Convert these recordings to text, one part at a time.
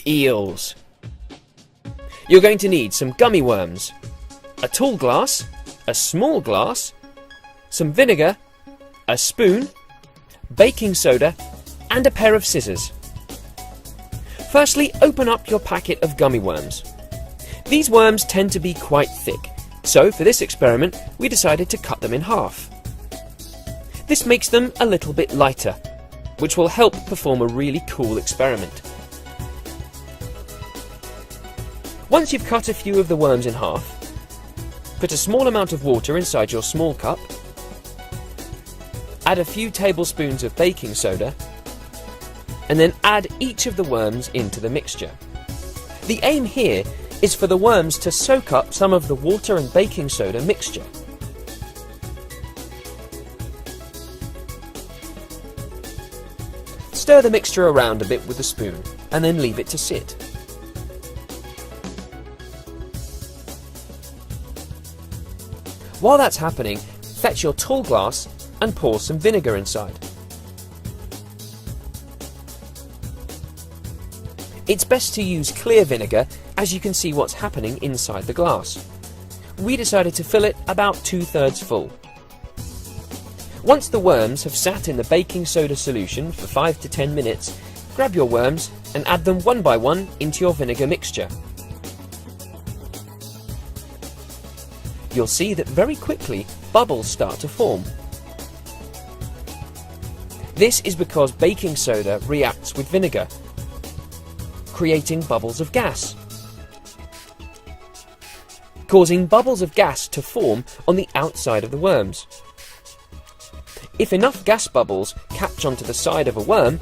electric eels. You're going to need some gummy worms, a tall glass, a small glass, some vinegar, a spoon, baking soda, and a pair of scissors. Firstly, open up your packet of gummy worms. These worms tend to be quite thick, so for this experiment we decided to cut them in half. This makes them a little bit lighter, which will help perform a really cool experiment. Once you've cut a few of the worms in half, put a small amount of water inside your small cup, add a few tablespoons of baking soda, and then add each of the worms into the mixture. The aim here is for the worms to soak up some of the water and baking soda mixture. Stir the mixture around a bit with a spoon and then leave it to sit. While that's happening, fetch your tall glass and pour some vinegar inside. It's best to use clear vinegar, as you can see what's happening inside the glass. We decided to fill it about 2/3 full. Once the worms have sat in the baking soda solution for 5 to 10 minutes, grab your worms and add them one by one into your vinegar mixture. You'll see that very quickly bubbles start to form. This is because baking soda reacts with vinegar, creating bubbles of gas, causing bubbles of gas to form on the outside of the worms. If enough gas bubbles catch onto the side of a worm,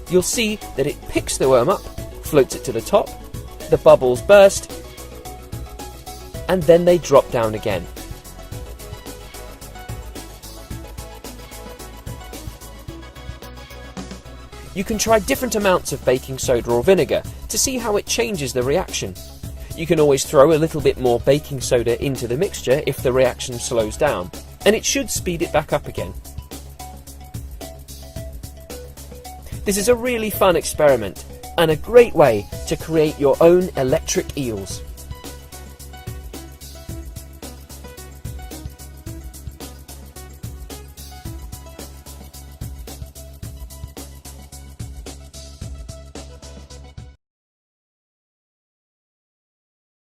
you'll see that it picks the worm up, floats it to the top, the bubbles burst, and then they drop down again. You can try different amounts of baking soda or vinegar to see how it changes the reaction. You can always throw a little bit more baking soda into the mixture if the reaction slows down, and it should speed it back up again. This is a really fun experiment and a great way to create your own electric eels.